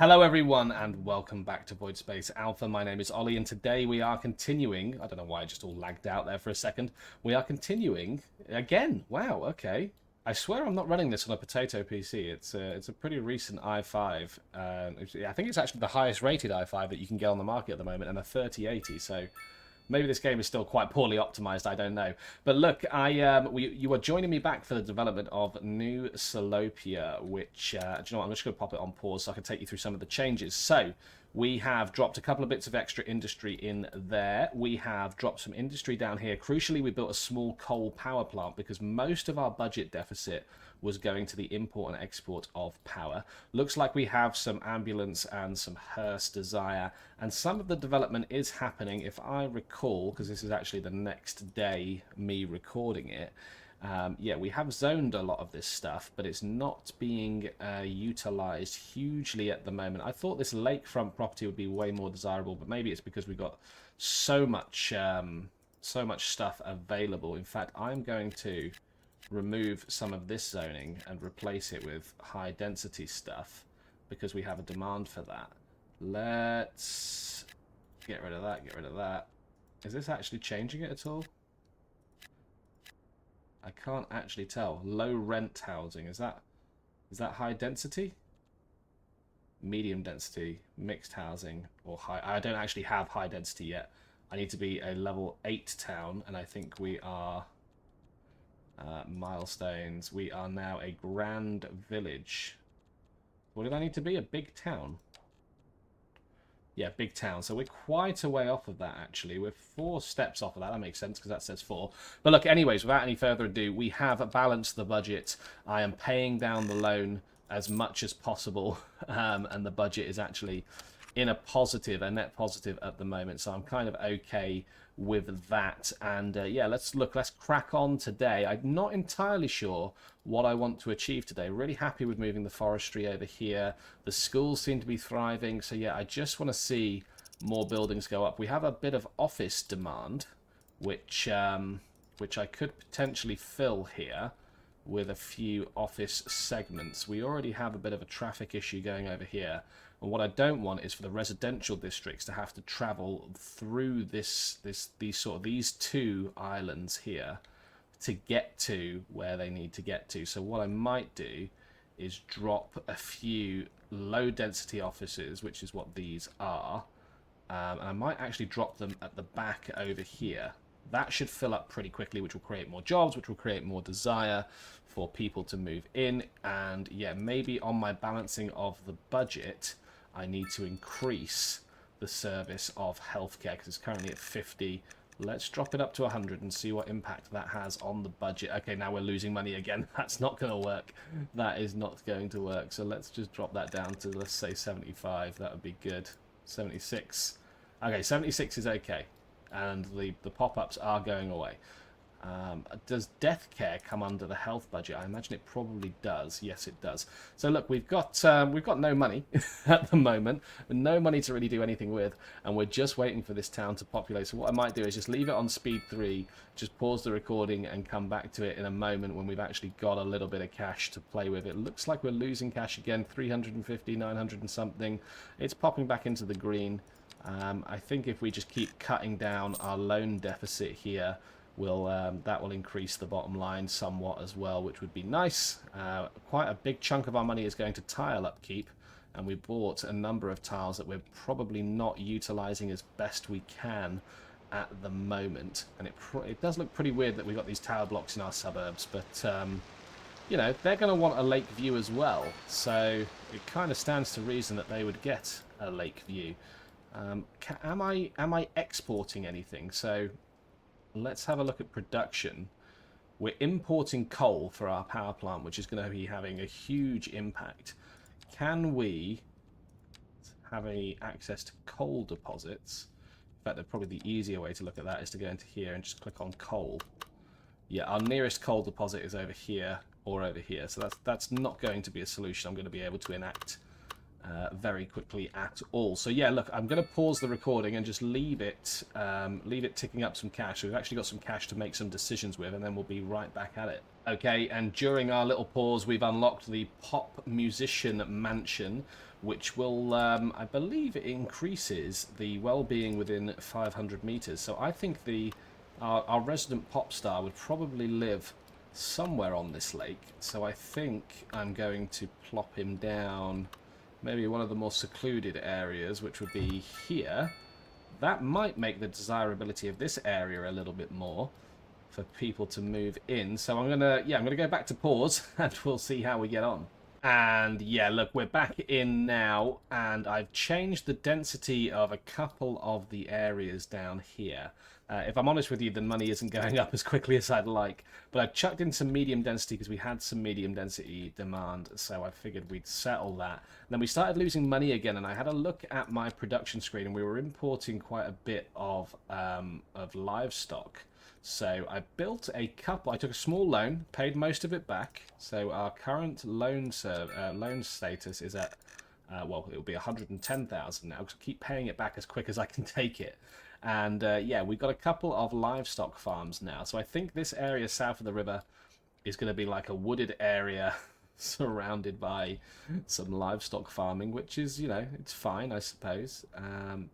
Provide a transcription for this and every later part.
Hello everyone and welcome back to VoidSpace Alpha. My name is Ollie and today we are continuing, I don't know why I just all lagged out there for a second. We are continuing again. Wow, okay. I swear I'm not running this on a potato PC. It's a pretty recent i5. I think it's actually the highest rated i5 that you can get on the market at the moment and a 3080, so maybe this game is still quite poorly optimized, I don't know. But look, you are joining me back for the development of New Salopia, which, do you know what, I'm just going to pop it on pause so I can take you through some of the changes. So, we have dropped a couple of bits of extra industry in there. We have dropped some industry down here. Crucially, we built a small coal power plant because most of our budget deficit was going to the import and export of power. Looks like we have some ambulance and some hearse desire, and some of the development is happening, if I recall, because this is actually the next day me recording it. Yeah, we have zoned a lot of this stuff, but it's not being utilized hugely at the moment. I thought this lakefront property would be way more desirable, but maybe it's because we've got so much stuff available. In fact, I'm going to remove some of this zoning and replace it with high density stuff because we have a demand for that. Let's get rid of that, get rid of that. Is this actually changing it at all? I can't actually tell. Low rent housing, is that high density? Medium density, mixed housing, or high? I don't actually have high density yet. I need to be a level 8 town, and I think we are milestones. We are now a grand village. What did I need to be? A big town? Yeah, big town. So we're quite a way off of that, actually. We're 4 steps off of that. That makes sense, because that says 4. But look, anyways, without any further ado, we have balanced the budget. I am paying down the loan as much as possible, and the budget is actually in a net positive at the moment. So I'm kind of okay with that. And yeah, let's crack on today. I'm not entirely sure what I want to achieve today. Really happy with moving the forestry over here. The schools seem to be thriving. So yeah, I just want to see more buildings go up. We have a bit of office demand, which I could potentially fill here with a few office segments. We already have a bit of a traffic issue going over here. And what I don't want is for the residential districts to have to travel through these 2 islands here to get to where they need to get to. So what I might do is drop a few low density offices, which is what these are, and I might actually drop them at the back over here. That should fill up pretty quickly, which will create more jobs, which will create more desire for people to move in. And yeah, maybe on my balancing of the budget, I need to increase the service of healthcare because it's currently at 50. Let's drop it up to 100 and see what impact that has on the budget. Okay, now we're losing money again. That's not going to work. That is not going to work. So let's just drop that down to, let's say, 75. That would be good. 76. Okay, 76 is okay. And the pop-ups are going away. Does death care come under the health budget? I imagine it probably does. Yes, it does. So look, we've got no money at the moment, no money to really do anything with, and we're just waiting for this town to populate. So what I might do is just leave it on speed 3, just pause the recording, and come back to it in a moment when we've actually got a little bit of cash to play with. It looks like we're losing cash again, 350, 900 and something. It's popping back into the green. I think if we just keep cutting down our loan deficit here, that will increase the bottom line somewhat as well, which would be nice. Quite a big chunk of our money is going to tile upkeep, and we bought a number of tiles that we're probably not utilizing as best we can at the moment. And it does look pretty weird that we've got these tower blocks in our suburbs, but you know, they're going to want a lake view as well, so it kind of stands to reason that they would get a lake view. Am I exporting anything? So let's have a look at production. We're importing coal for our power plant, which is going to be having a huge impact. Can we have any access to coal deposits? In fact, probably the easier way to look at that is to go into here and just click on coal. Yeah, our nearest coal deposit is over here or over here, so that's not going to be a solution I'm going to be able to enact very quickly at all. So yeah, look, I'm going to pause the recording and just leave it ticking up some cash. We've actually got some cash to make some decisions with, and then we'll be right back at it. Okay, and during our little pause, we've unlocked the Pop Musician Mansion, which will, I believe, it increases the well-being within 500 meters. So I think our resident pop star would probably live somewhere on this lake. So I think I'm going to plop him down maybe one of the more secluded areas, which would be here. That might make the desirability of this area a little bit more for people to move in. So I'm gonna go back to pause and we'll see how we get on. And yeah, look, we're back in now, and I've changed the density of a couple of the areas down here. If I'm honest with you, the money isn't going up as quickly as I'd like, but I've chucked in some medium density because we had some medium density demand, so I figured we'd settle that. And then we started losing money again, and I had a look at my production screen, and we were importing quite a bit of livestock. So I built a couple. I took a small loan, paid most of it back. So our current loan status is at, well, it'll be 110,000 now, because I keep paying it back as quick as I can take it. And yeah, we've got a couple of livestock farms now. So I think this area south of the river is going to be like a wooded area surrounded by some livestock farming, which is, you know, it's fine, I suppose.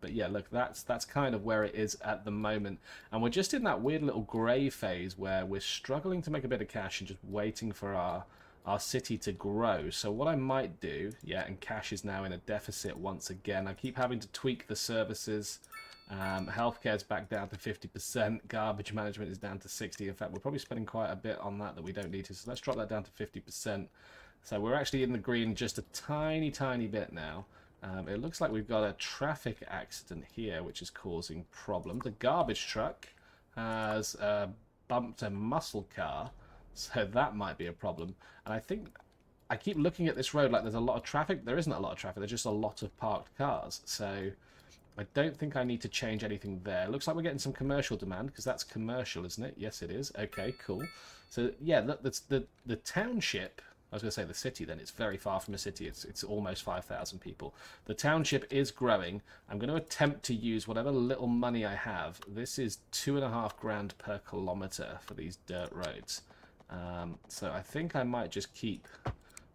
But yeah, look, that's kind of where it is at the moment, and we're just in that weird little grey phase where we're struggling to make a bit of cash and just waiting for our city to grow. So what I might do, yeah, and cash is now in a deficit once again. I keep having to tweak the services. Healthcare's back down to 50%. Garbage management is down to 60%. In fact, we're probably spending quite a bit on that we don't need to. So let's drop that down to 50%. So we're actually in the green just a tiny, tiny bit now. It looks like we've got a traffic accident here, which is causing problems. The garbage truck has bumped a muscle car, so that might be a problem. And I think I keep looking at this road like there's a lot of traffic. There isn't a lot of traffic. There's just a lot of parked cars. So I don't think I need to change anything there. Looks like we're getting some commercial demand, because that's commercial, isn't it? Yes, it is. Okay, cool. So yeah, look, that's the township. I was going to say the city then. It's very far from a city. It's almost 5,000 people. The township is growing. I'm going to attempt to use whatever little money I have. This is 2.5 grand per kilometre for these dirt roads. So I think I might just keep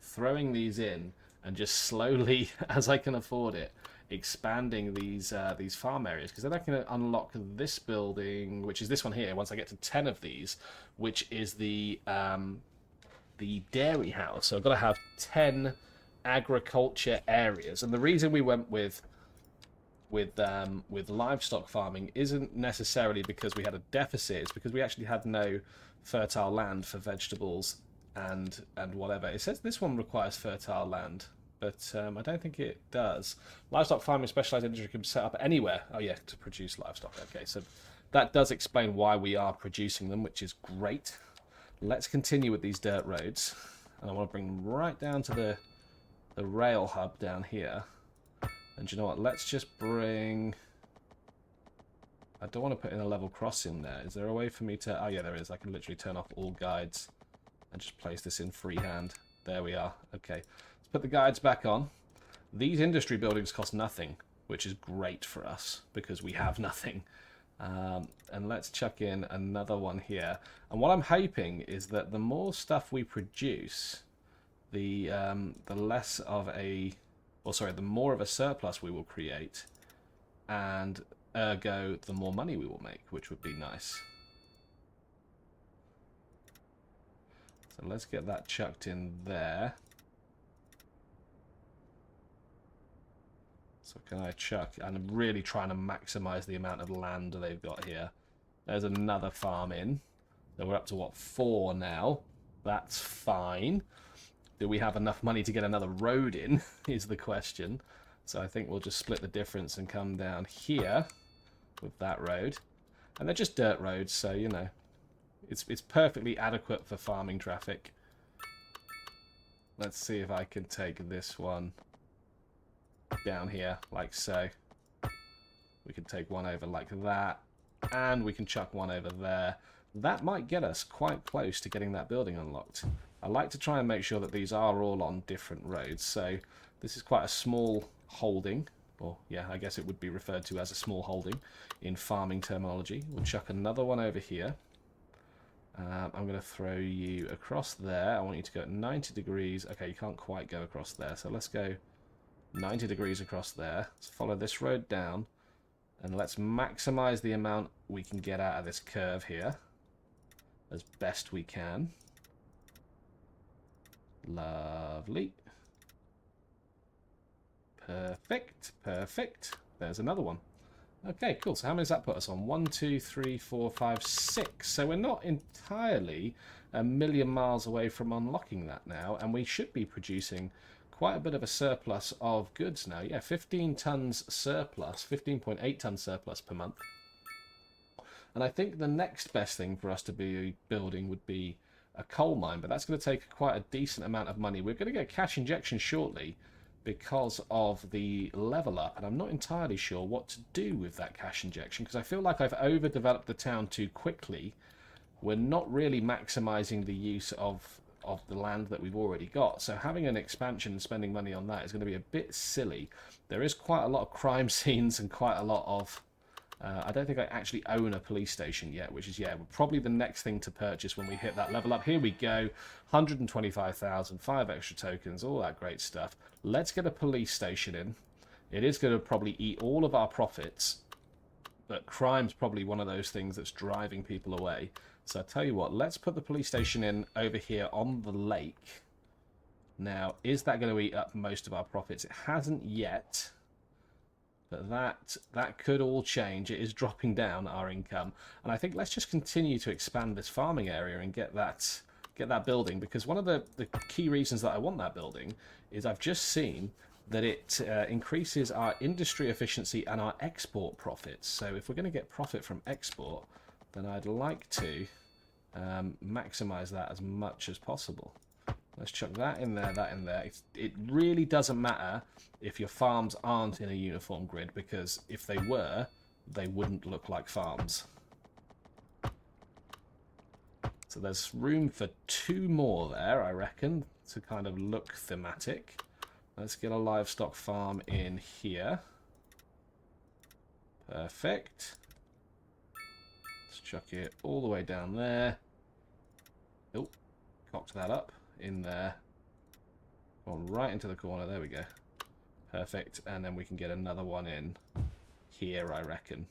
throwing these in and just slowly, as I can afford it, expanding these farm areas, because then I can unlock this building, which is this one here, once I get to 10 of these, which is the dairy house. So I've got to have 10 agriculture areas, and the reason we went with livestock farming isn't necessarily because we had a deficit. It's because we actually had no fertile land for vegetables and whatever. It says this one requires fertile land, but I don't think it does. Livestock farming specialized industry can be set up anywhere. Oh yeah, to produce livestock. Okay, so that does explain why we are producing them, which is great. Let's continue with these dirt roads, and I want to bring them right down to the rail hub down here. And you know what? Let's just bring... I don't want to put in a level crossing there. Is there a way for me to... Oh yeah, there is. I can literally turn off all guides and just place this in freehand. There we are. Okay. Let's put the guides back on. These industry buildings cost nothing, which is great for us because we have nothing. And let's chuck in another one here. And what I'm hoping is that the more stuff we produce, the less of a... Or sorry, the more of a surplus we will create, and ergo, the more money we will make, which would be nice. So let's get that chucked in there. So can I chuck... I'm really trying to maximize the amount of land they've got here. There's another farm in. So we're up to, what, 4 now. That's fine. Do we have enough money to get another road in, is the question. So I think we'll just split the difference and come down here with that road. And they're just dirt roads, so, you know, it's perfectly adequate for farming traffic. Let's see if I can take this one down here, like so. We can take one over like that, and we can chuck one over there. That might get us quite close to getting that building unlocked. I like to try and make sure that these are all on different roads. So This is quite a small holding. Or, yeah, I guess it would be referred to as a small holding in farming terminology. We'll chuck another one over here. I'm going to throw you across there. I want you to go at 90 degrees. Okay, you can't quite go across there. So let's go 90 degrees across there. Let's follow this road down. And let's maximize the amount we can get out of this curve here as best we can. Lovely. Perfect. Perfect. There's another one. Okay, cool. So how many does that put us on? 1, 2, 3, 4, 5, 6. So we're not entirely a million miles away from unlocking that now. And we should be producing quite a bit of a surplus of goods now. Yeah, 15 tons surplus, 15.8 tons surplus per month. And I think the next best thing for us to be building would be a coal mine, but that's going to take quite a decent amount of money. We're going to get cash injection shortly because of the level up, and I'm not entirely sure what to do with that cash injection because I feel like I've overdeveloped the town too quickly. We're not really maximizing the use of the land that we've already got. So having an expansion and spending money on that is going to be a bit silly. There is quite a lot of crime scenes and quite a lot of... I don't think I actually own a police station yet, which is, yeah, probably the next thing to purchase when we hit that level up. Here we go. 125,000, 5 extra tokens, all that great stuff. Let's get a police station in. It is going to probably eat all of our profits, but crime's probably one of those things that's driving people away. So I tell you what, let's put the police station in over here on the lake. Now, is that going to eat up most of our profits? It hasn't yet, but that could all change. It is dropping down our income, and I think let's just continue to expand this farming area and get that building, because one of the key reasons that I want that building is I've just seen that it increases our industry efficiency and our export profits. So if we're going to get profit from export, then I'd like to maximize that as much as possible. Let's chuck that in there, that in there. It really doesn't matter if your farms aren't in a uniform grid, because if they were, they wouldn't look like farms. So there's room for 2 more there, I reckon, to kind of look thematic. Let's get a livestock farm in here. Perfect. Let's chuck it all the way down there. Oh, cocked that up in there. Gone right into the corner. There we go. Perfect. And then we can get another one in here, I reckon.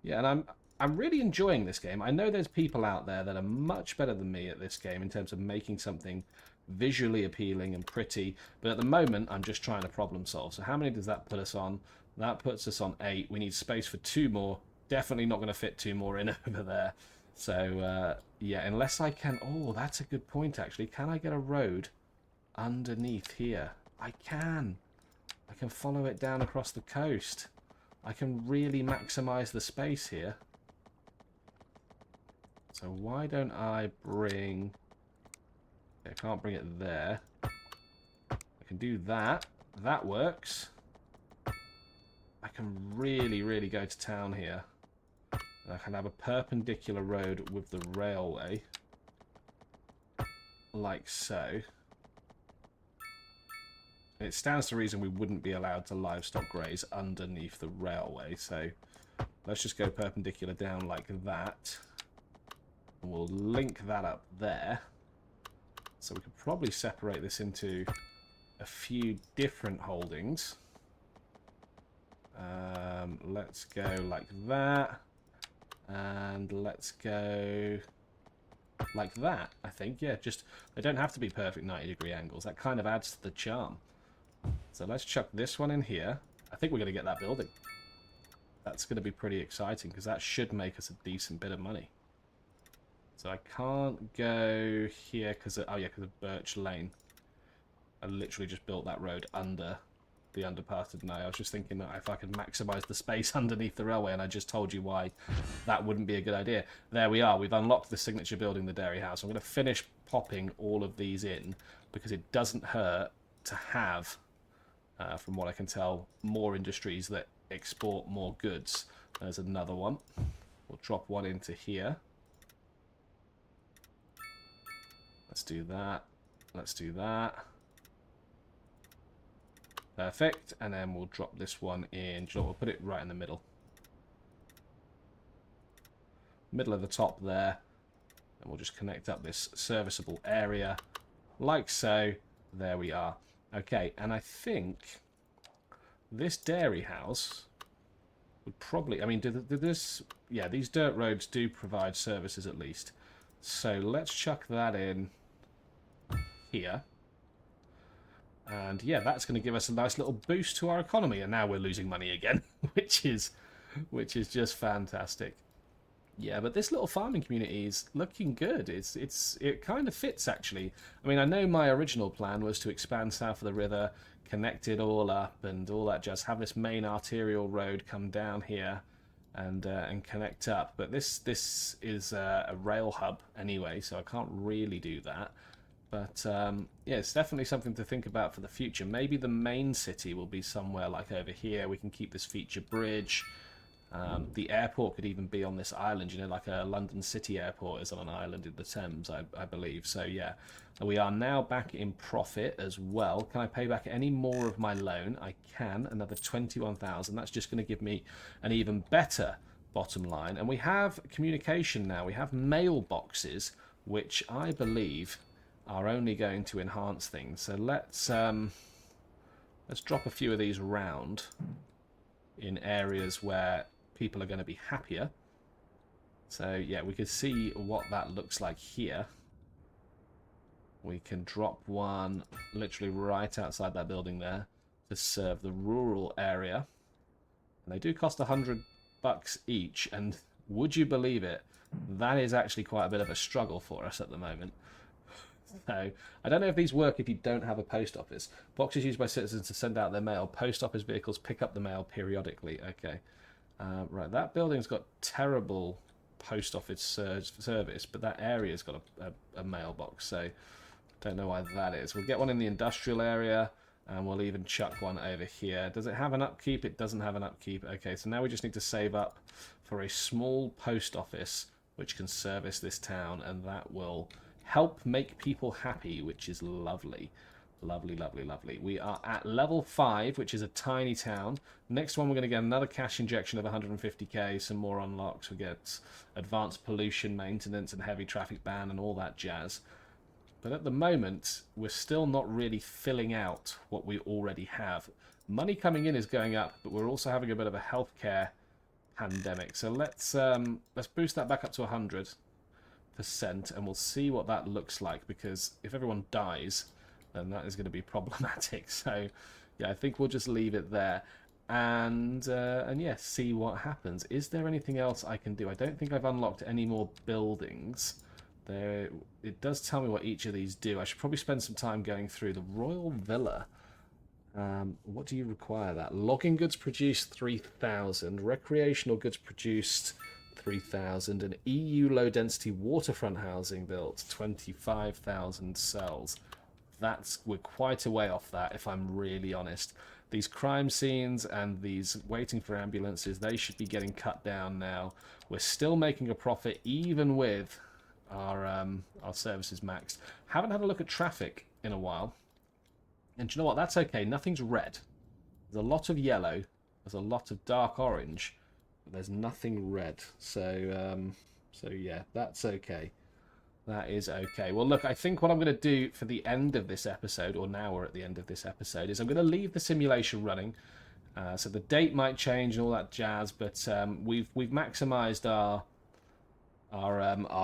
Yeah, and I'm really enjoying this game. I know there's people out there that are much better than me at this game in terms of making something visually appealing and pretty, but at the moment I'm just trying to problem solve. So how many does that put us on? That puts us on 8. We need space for 2 more. Definitely not going to fit 2 more in over there. So yeah, unless I can... Oh, that's a good point, actually. Can I get a road underneath here? I can. I can follow it down across the coast. I can really maximize the space here. So why don't I bring... I can't bring it there. I can do that. That works. I can really, really go to town here. And I can have a perpendicular road with the railway. Like so. And it stands to reason we wouldn't be allowed to livestock graze underneath the railway. So let's just go perpendicular down like that. And we'll link that up there. So we could probably separate this into a few different holdings. Let's go like that. And let's go like that, I think. Yeah, just, they don't have to be perfect 90-degree angles. That kind of adds to the charm. So let's chuck this one in here. I think we're going to get that building. That's going to be pretty exciting, because that should make us a decent bit of money. So I can't go here because of, oh yeah, because of Birch Lane. I literally just built that road under the underpass, didn't I? I was just thinking that if I could maximize the space underneath the railway, and I just told you why that wouldn't be a good idea. There we are. We've unlocked the signature building, the dairy house. I'm going to finish popping all of these in, because it doesn't hurt to have, from what I can tell, more industries that export more goods. There's another one. We'll drop one into here. Let's do that. Let's do that. Perfect. And then we'll drop this one in. We'll put it right in the middle. Middle of the top there. And we'll just connect up this serviceable area like so. There we are. Okay, and I think this dairy house would probably, I mean, yeah, these dirt roads do provide services at least. So let's chuck that in here. And yeah, that's going to give us a nice little boost to our economy. And now we're losing money again, which is just fantastic. Yeah, but this little farming community is looking good. It kind of fits, actually. I mean, I know my original plan was to expand south of the river, connect it all up and all that jazz, have this main arterial road come down here and connect up. But this is a rail hub anyway, so I can't really do that. But yeah, it's definitely something to think about for the future. Maybe the main city will be somewhere like over here. We can keep this feature bridge. The airport could even be on this island, you know, like a London City airport is on an island in the Thames, I believe. So, yeah, we are now back in profit as well. Can I pay back any more of my loan? I can, another 21,000. That's just going to give me an even better bottom line. And we have communication now. We have mailboxes, which I believe are only going to enhance things. So let's drop a few of these around in areas where people are going to be happier. So yeah, we can see what that looks like here. We can drop one literally right outside that building there to serve the rural area. And they do cost $100 each, and would you believe it, that is actually quite a bit of a struggle for us at the moment. So I don't know if these work if you don't have a post office. Boxes used by citizens to send out their mail. Post office vehicles pick up the mail periodically. Okay. Right, that building's got terrible post office service, but that area's got a mailbox, so don't know why that is. We'll get one in the industrial area, and we'll even chuck one over here. Does it have an upkeep? It doesn't have an upkeep. Okay, so now we just need to save up for a small post office which can service this town, and that will help make people happy, which is lovely. Lovely, lovely, lovely. We are at level 5, which is a tiny town. Next one, we're going to get another cash injection of 150k, some more unlocks. We get advanced pollution maintenance and heavy traffic ban and all that jazz. But at the moment, we're still not really filling out what we already have. Money coming in is going up, but we're also having a bit of a healthcare pandemic. So let's boost that back up to 100%, and we'll see what that looks like, because if everyone dies, then that is going to be problematic. So yeah, I think we'll just leave it there, and yeah, see what happens. Is there anything else I can do? I don't think I've unlocked any more buildings. There, it does tell me what each of these do. I should probably spend some time going through the Royal Villa. What do you require? That logging goods produced 3,000, recreational goods produced 3,000, and EU low density waterfront housing built 25,000 cells. We're quite a way off that, if I'm really honest. These crime scenes and these waiting for ambulances, they should be getting cut down now. We're still making a profit even with our services maxed. Haven't had a look at traffic in a while. And do you know what? That's okay. Nothing's red. There's a lot of yellow. There's a lot of dark orange. But there's nothing red. So yeah, that's okay. That is okay. Well, look, I think what I'm going to do for the end of this episode, or now we're at the end of this episode, is I'm going to leave the simulation running. So the date might change and all that jazz, but we've maximised our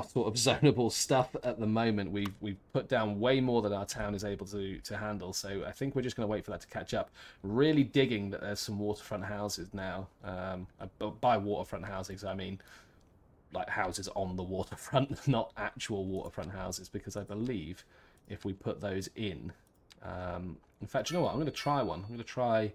sort of zonable stuff at the moment. We've put down way more than our town is able to handle. So I think we're just going to wait for that to catch up. Really digging that there's some waterfront houses now. By waterfront houses, I mean like houses on the waterfront, not actual waterfront houses, because I believe if we put those in fact, you know what, I'm going to try one. I'm going to try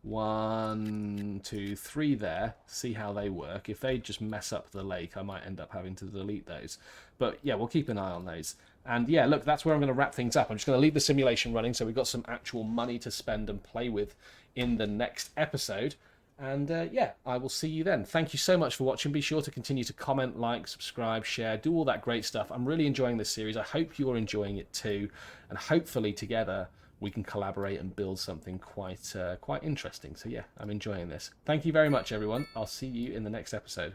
1, 2, 3 there, see how they work. If they just mess up the lake, I might end up having to delete those, but yeah, we'll keep an eye on those. And yeah, look, that's where I'm going to wrap things up. I'm just going to leave the simulation running so we've got some actual money to spend and play with in the next episode. And yeah, I will see you then. Thank you so much for watching. Be sure to continue to comment, like, subscribe, share, do all that great stuff. I'm really enjoying this series. I hope you're enjoying it too. And hopefully together we can collaborate and build something quite interesting. So yeah, I'm enjoying this. Thank you very much, everyone. I'll see you in the next episode.